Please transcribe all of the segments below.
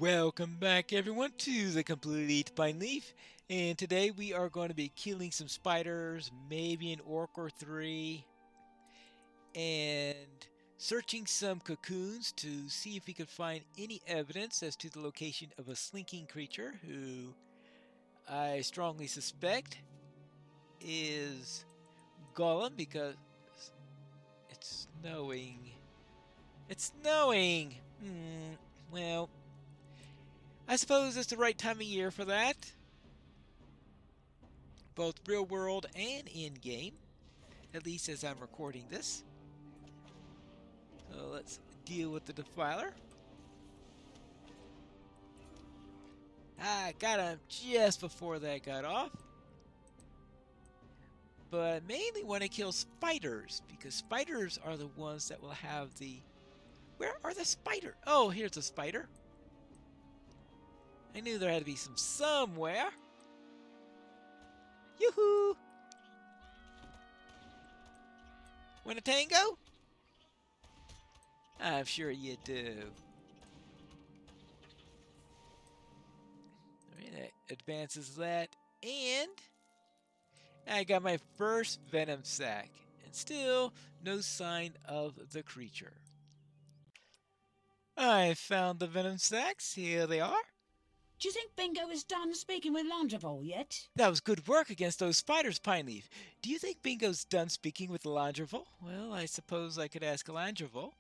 Welcome back everyone to the Complete Pineleaf, and today we are going to be killing some spiders, maybe an orc or three, and searching some cocoons to see if we could find any evidence as to the location of a slinking creature who I strongly suspect is Golem because it's snowing. It's snowing! Well, I suppose it's the right time of year for that. Both real world and in-game. At least as I'm recording this. So let's deal with the defiler. I got him just before that got off. But I mainly want to kill spiders, because spiders are the ones that will have the... Where are the spiders? Oh, here's a spider. I knew there had to be some somewhere. Yoo-hoo! Want a tango? I'm sure you do. Alright, that advances that. And I got my first venom sac. And still no sign of the creature. I found the venom sacs. Here they are. Do you think Bingo is done speaking with Landravol yet? That was good work against those spiders, Pineleaf. Do you think Bingo's done speaking with Landravol? Well, I suppose I could ask Landravol.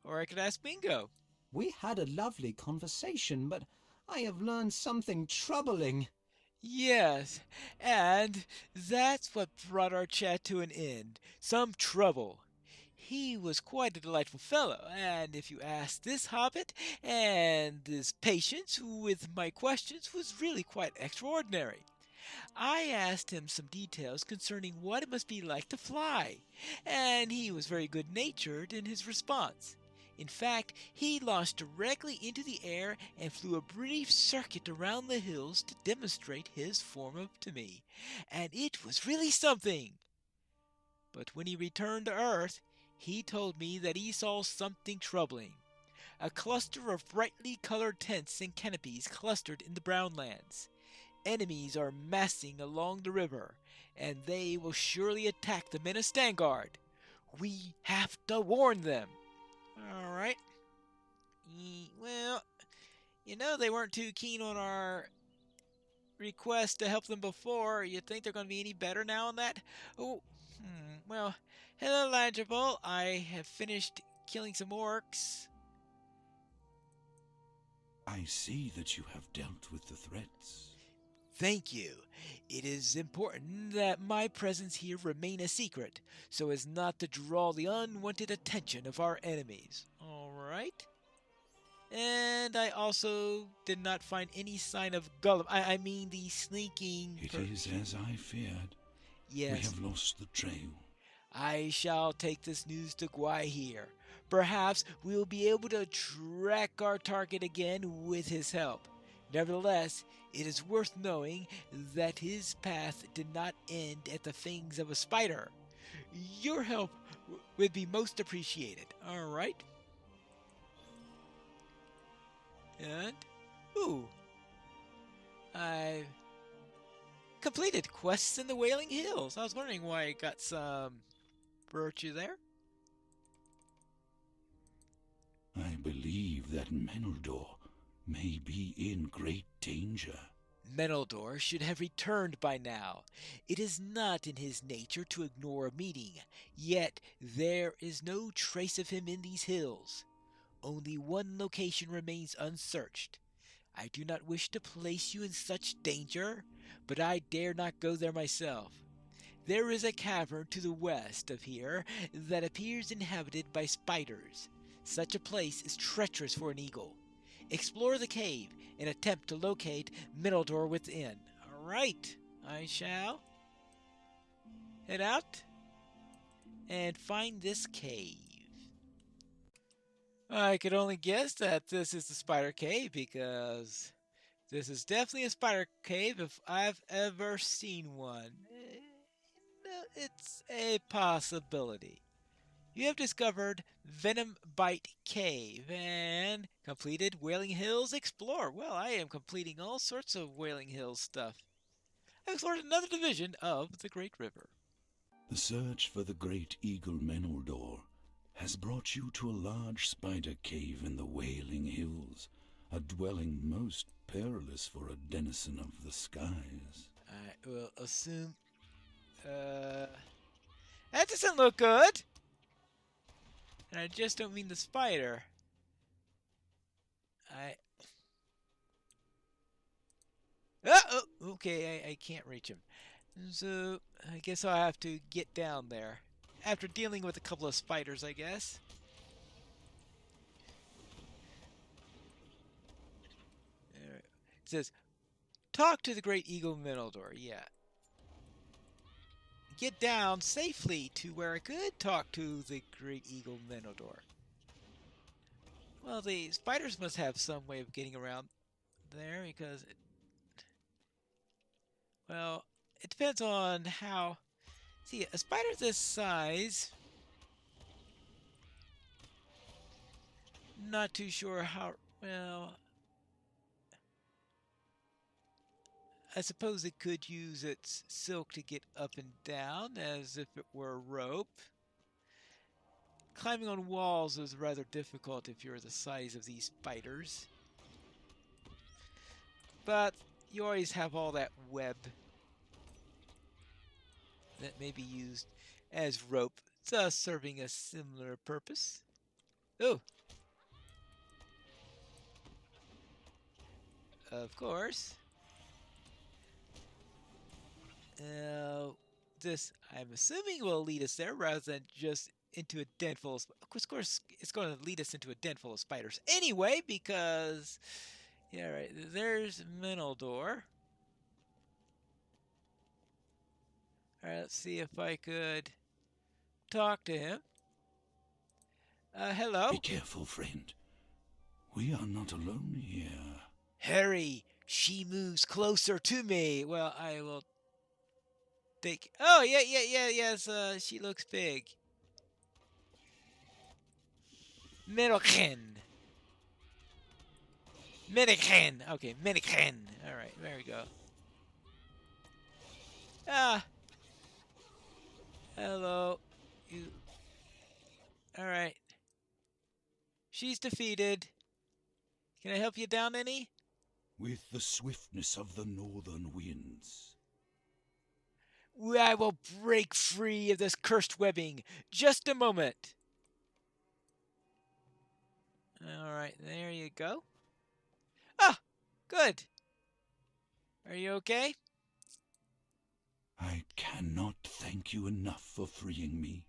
Or I could ask Bingo. We had a lovely conversation, but I have learned something troubling. Yes, and that's what brought our chat to an end. Some trouble. He was quite a delightful fellow, and if you ask this hobbit, and his patience with my questions was really quite extraordinary. I asked him some details concerning what it must be like to fly, and he was very good-natured in his response. In fact, he launched directly into the air and flew a brief circuit around the hills to demonstrate his form to me, and it was really something. But when he returned to Earth, he told me that he saw something troubling. A cluster of brightly colored tents and canopies clustered in the Brownlands. Enemies are massing along the river, and they will surely attack the men of Stangard. We have to warn them. Alright. Well, they weren't too keen on our request to help them before. You think they're going to be any better now on that? Well, hello, Landravol. I have finished killing some orcs. I see that you have dealt with the threats. Thank you. It is important that my presence here remain a secret, so as not to draw the unwanted attention of our enemies. Alright. And I also did not find any sign of Gollum. I mean the sneaking... It is as I feared. Yes. We have lost the trail. I shall take this news to Gwai here. Perhaps we'll be able to track our target again with his help. Nevertheless, it is worth knowing that his path did not end at the fangs of a spider. Your help would be most appreciated. Alright? And, I've completed quests in the Wailing Hills. I was wondering why I got some virtue there. I believe that Meneldor may be in great danger. Meneldor should have returned by now. It is not in his nature to ignore a meeting, yet there is no trace of him in these hills. Only one location remains unsearched. I do not wish to place you in such danger, but I dare not go there myself. There is a cavern to the west of here that appears inhabited by spiders. Such a place is treacherous for an eagle. Explore the cave and attempt to locate Meneldor within. Alright, I shall head out and find this cave. I could only guess that this is the spider cave because this is definitely a spider cave if I've ever seen one. It's a possibility. You have discovered Venom Bite Cave and completed Wailing Hills Explore. Well, I am completing all sorts of Wailing Hills stuff. I explored another division of the Great River. The search for the great eagle Meneldor has brought you to a large spider cave in the Wailing Hills, a dwelling most perilous for a denizen of the skies. I will assume... that doesn't look good! And I just don't mean the spider. Oh, okay, I can't reach him. So, I guess I'll have to get down there. After dealing with a couple of spiders, I guess. It says, talk to the great eagle Meneldor. Yeah. Get down safely to where I could talk to the great eagle Meneldor. Well, the spiders must have some way of getting around there because... well, it depends on how... see, a spider this size... not too sure how... well... I suppose it could use its silk to get up and down as if it were a rope. Climbing on walls is rather difficult if you're the size of these spiders. But you always have all that web that may be used as rope, thus serving a similar purpose. Oh! Of course. This, I'm assuming, will lead us there rather than just into a den full of... of course, it's going to lead us into a den full of spiders anyway, because... yeah, right, there's Meneldor. Alright, let's see if I could talk to him. Hello? Be careful, friend. We are not alone here. Harry, she moves closer to me. Well, I will take... oh, yes, she looks big. Meneldor. Okay, Meneldor. Alright, there we go. Ah. Hello. You... alright. She's defeated. Can I help you down any? With the swiftness of the northern winds. I will break free of this cursed webbing. Just a moment. Alright, there you go. Ah! Good. Are you okay? I cannot thank you enough for freeing me.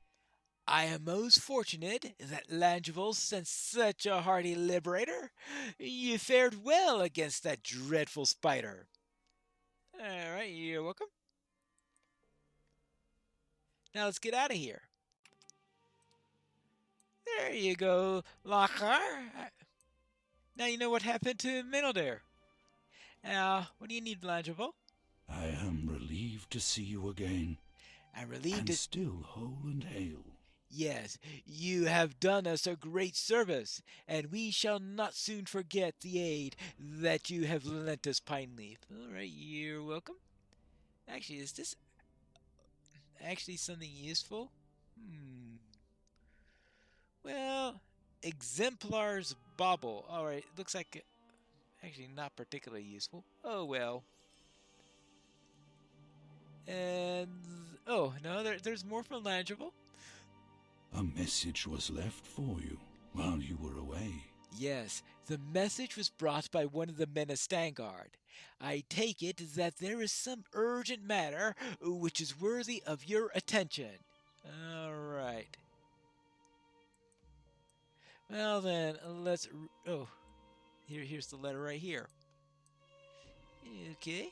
I am most fortunate that Langeville sent such a hardy liberator. You fared well against that dreadful spider. Alright, you're welcome. Now let's get out of here. There you go, Lockhart. Now you know what happened to Meneldor. Now, what do you need, Langeville? I am relieved to see you again. I'm relieved and to... still whole and hale. Yes, you have done us a great service, and we shall not soon forget the aid that you have lent us, Pineleaf. Alright, you're welcome. Actually, is this actually something useful? Well, Exemplar's Bauble. Alright, looks like actually not particularly useful. Oh well. And... oh, no, there's more from Langeville. A message was left for you while you were away. Yes, the message was brought by one of the men of Stangard. I take it that there is some urgent matter which is worthy of your attention. Alright. Well then, let's... oh, here's the letter right here. Okay.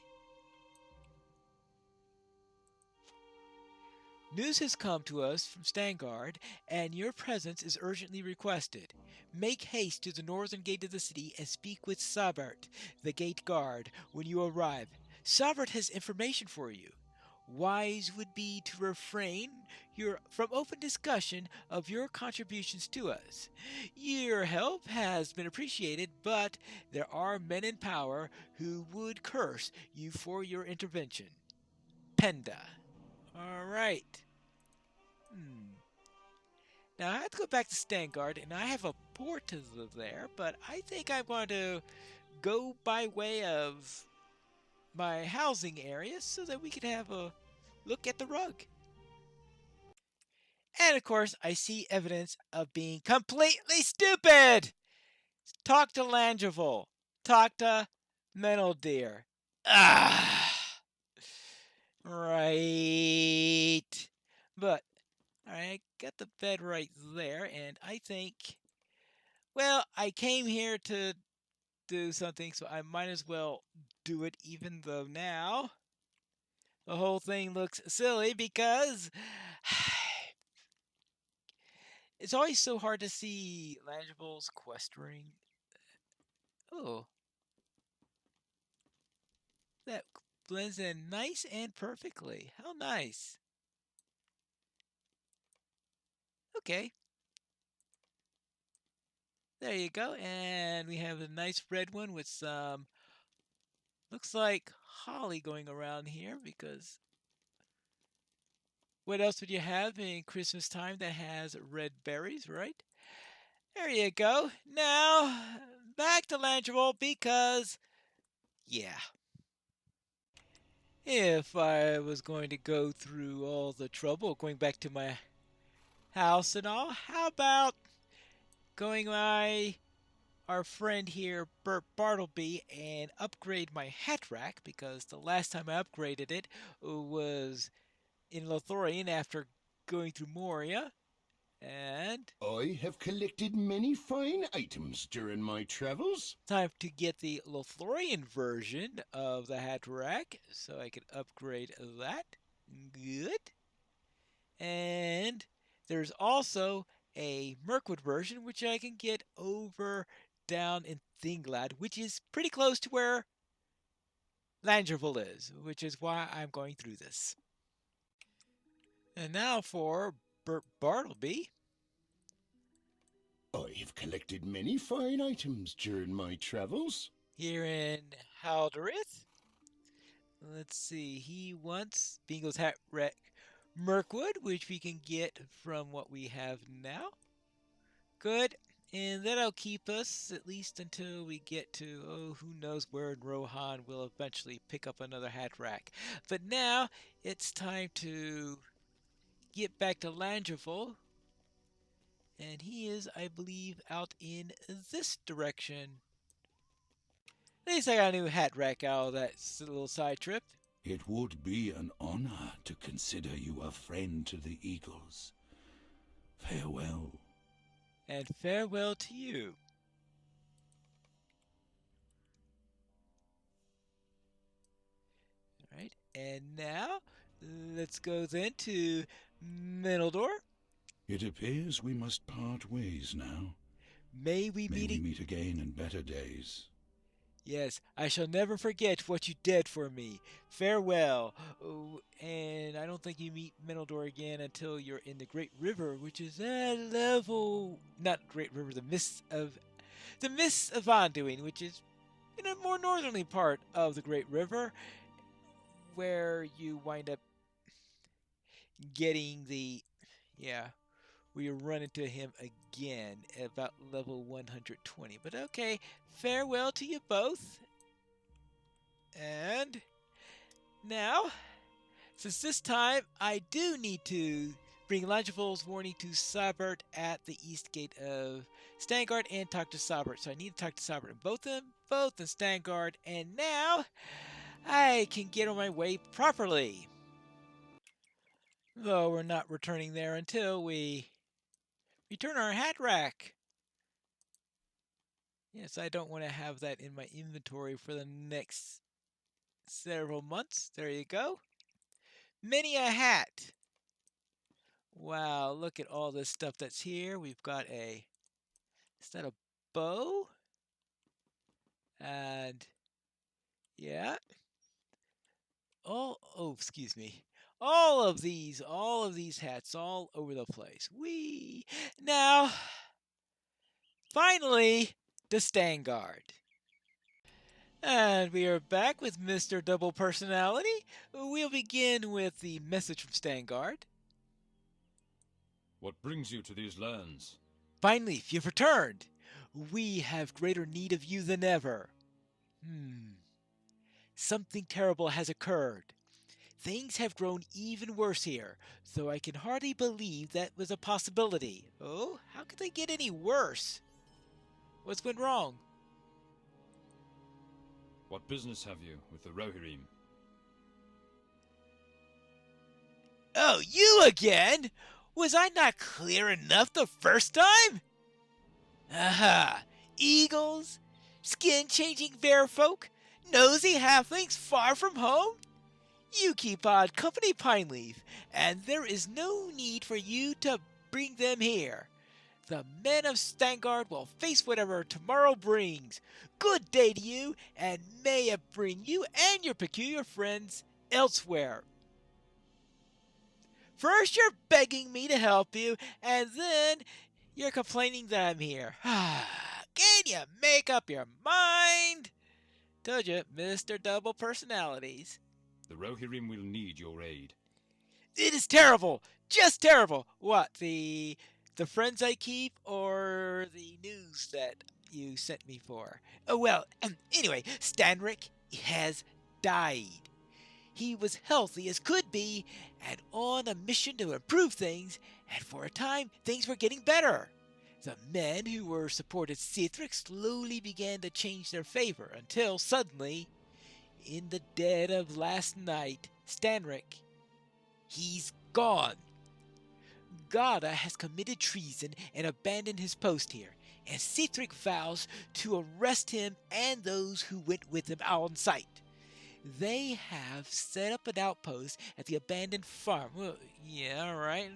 News has come to us from Stangard, and your presence is urgently requested. Make haste to the northern gate of the city and speak with Sabert, the gate guard, when you arrive. Sabert has information for you. wise would be to refrain from open discussion of your contributions to us. Your help has been appreciated, but there are men in power who would curse you for your intervention. Penda. All right. Now I have to go back to Stangard, and I have a port to there, but I think I'm going to go by way of my housing area so that we can have a look at the rug. And of course, I see evidence of being completely stupid. Talk to Langeville. Talk to Meneldor. Ah, right. But I got the bed right there, and I think, well, I came here to do something, so I might as well do it, even though now the whole thing looks silly because it's always so hard to see Langeville's questing. Oh, that blends in nice and perfectly. How nice. Okay. There you go. And we have a nice red one with some, looks like holly going around here, because what else would you have in Christmas time that has red berries, right? There you go. Now, back to Langeville because, yeah. If I was going to go through all the trouble going back to my house and all, how about going by our friend here, Bert Bartleby, and upgrade my hat rack, because the last time I upgraded it was in Lothlorien after going through Moria. And I have collected many fine items during my travels. time to get the Lothlorien version of the hat rack so I can upgrade that. Good. And there's also a Mirkwood version which I can get over down in Thinglad, which is pretty close to where Langeville is, which is why I'm going through this. And now for Bert Bartleby. I have collected many fine items during my travels. Here in Haldorith. Let's see, he wants Bingo's hat rack Mirkwood, which we can get from what we have now. Good. And that'll keep us at least until we get to, oh, who knows where in Rohan we'll eventually pick up another hat rack. But now it's time to get back to Langeville. And he is, I believe, out in this direction. At least I got a new hat rack out of that little side trip. It would be an honor to consider you a friend to the Eagles. Farewell. And farewell to you. Alright, and now let's go then to Meneldor. It appears we must part ways now. May we meet again in better days. Yes, I shall never forget what you did for me. Farewell. Oh, and I don't think you meet Meneldor again until you're in the Great River, which is at level, not Great River, the Mists of Anduin, which is in a more northerly part of the Great River, where you wind up getting where you run into him again at about level 120. But okay, farewell to you both. And now, since this time I do need to bring Langeville's warning to Sabert at the east gate of Stangard and talk to Sabert. So I need to talk to Sabert and both in Stangard. And now I can get on my way properly. Though we're not returning there until we return our hat rack. Yes, I don't want to have that in my inventory for the next several months. There you go. Many a hat. Wow, look at all this stuff that's here. We've got is that a bow? And yeah. Oh, excuse me. all of these hats all over the place. Now, finally, the Stangard. And we are back with Mr. Double Personality. We'll begin with the message from Stangard. What brings you to these lands? Finally, you've returned. We have greater need of you than ever. Something terrible has occurred. Things have grown even worse here, though I can hardly believe that was a possibility. Oh, how could they get any worse? What's went wrong? What business have you with the Rohirrim? Oh, you again? Was I not clear enough the first time? Aha! Eagles? Skin-changing bear folk? Nosy halflings far from home? You keep odd company, Pineleaf, and there is no need for you to bring them here. The men of Stangard will face whatever tomorrow brings. Good day to you, and may it bring you and your peculiar friends elsewhere. First you're begging me to help you, and then you're complaining that I'm here. Can you make up your mind? Told you, Mr. Double Personalities. The Rohirrim will need your aid. It is terrible! Just terrible! What, the friends I keep, or the news that you sent me for? Oh, well, anyway, Stanric has died. He was healthy as could be, and on a mission to improve things, and for a time, things were getting better. The men who were supported Cithric slowly began to change their favor, until suddenly, in the dead of last night, Stanric, he's gone. Gada has committed treason and abandoned his post here, and Cithric vows to arrest him and those who went with him on sight. They have set up an outpost at the abandoned farm. Well, yeah, right.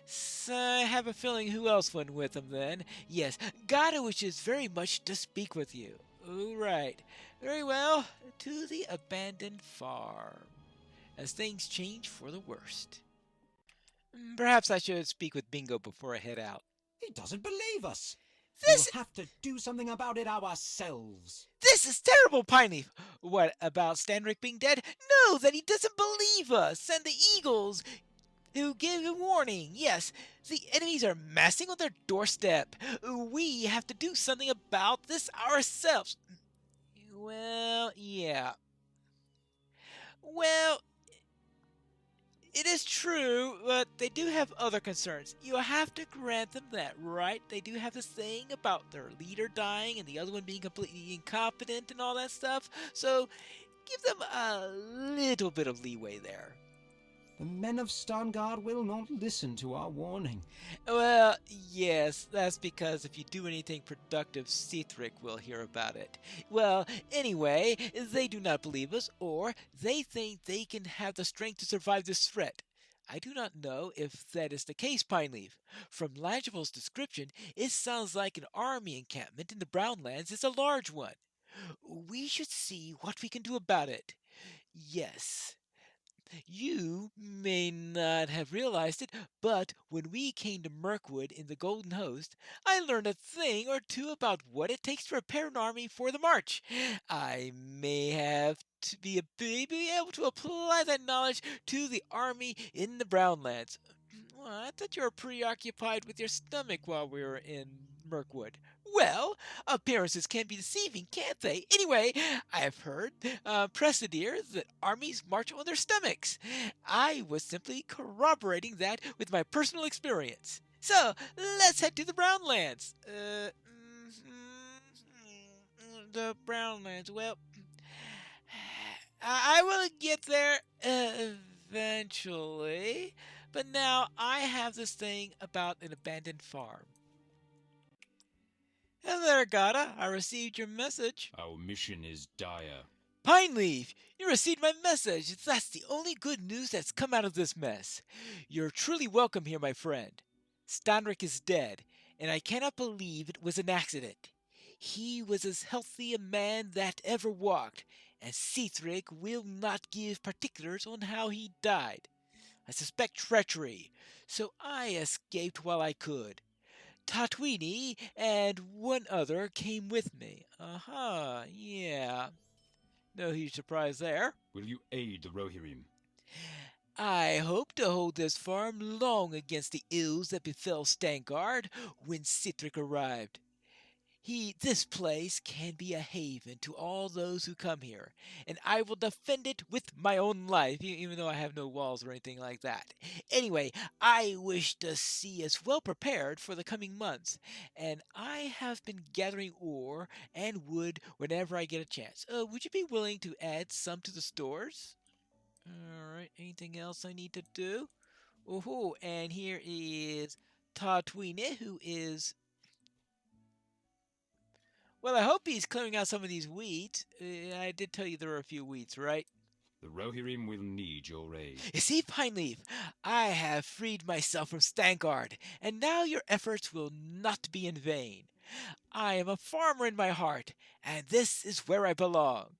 So I have a feeling who else went with him then. Yes, Gada wishes very much to speak with you. All right. Very well. To the abandoned farm. As things change for the worst. Perhaps I should speak with Bingo before I head out. He doesn't believe us. This We'll have to do something about it ourselves. This is terrible, Pineleaf. What about Stanric being dead? No, that he doesn't believe us. And the eagles who give him warning. Yes, the enemies are massing on their doorstep. We have to do something about this ourselves. Well, yeah. Well, it is true, but they do have other concerns. You have to grant them that, right? They do have this thing about their leader dying and the other one being completely incompetent and all that stuff. So give them a little bit of leeway there. The men of Stangard will not listen to our warning. Well, yes, that's because if you do anything productive, Cithric will hear about it. Well, anyway, they do not believe us, or they think they can have the strength to survive this threat. I do not know if that is the case, Pineleaf. From Langevel's description, it sounds like an army encampment in the Brownlands is a large one. We should see what we can do about it. Yes. You may not have realized it, but when we came to Mirkwood in the Golden Host, I learned a thing or two about what it takes to prepare an army for the march. I may have to be able to apply that knowledge to the army in the Brownlands. Well, I thought you were preoccupied with your stomach while we were in Mirkwood. Well, appearances can be deceiving, can't they? Anyway, I have heard precedere that armies march on their stomachs. I was simply corroborating that with my personal experience. So, let's head to the Brownlands. The Brownlands, well, I will get there eventually. But now I have this thing about an abandoned farm. Hello there, Gada. I received your message. Our mission is dire. Pineleaf, you received my message. That's the only good news that's come out of this mess. You're truly welcome here, my friend. Stanric is dead, and I cannot believe it was an accident. He was as healthy a man that ever walked, and Cethric will not give particulars on how he died. I suspect treachery, so I escaped while I could. Tatwini and one other came with me. Aha, yeah. No huge surprise there. Will you aid the Rohirrim? I hope to hold this farm long against the ills that befell Stangard when Cithric arrived. This place can be a haven to all those who come here, and I will defend it with my own life, even though I have no walls or anything like that. Anyway, I wish to see us well prepared for the coming months, and I have been gathering ore and wood whenever I get a chance. Would you be willing to add some to the stores? Alright, anything else I need to do? Oh, and here is Tatwine, who is... Well, I hope he's clearing out some of these weeds. I did tell you there are a few weeds, right? The Rohirrim will need your aid. You see, Pineleaf, I have freed myself from Stangard, and now your efforts will not be in vain. I am a farmer in my heart, and this is where I belong.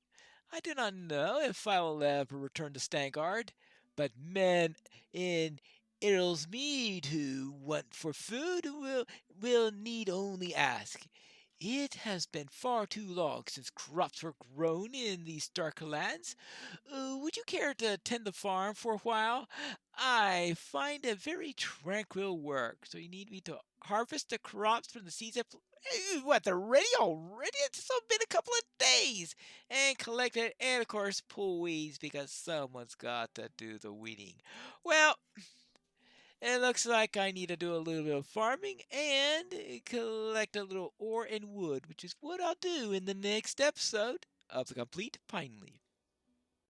I do not know if I will ever return to Stangard, but men in Earlsmead who want for food will need only ask. It has been far too long since crops were grown in these dark lands. Would you care to tend the farm for a while? I find it very tranquil work. So you need me to harvest the crops from the seeds. What, they're ready already? It's only been a couple of days. And collect it, and of course pull weeds because someone's got to do the weeding. Well, it looks like I need to do a little bit of farming and collect a little ore and wood, which is what I'll do in the next episode of The Complete Pine Leaf.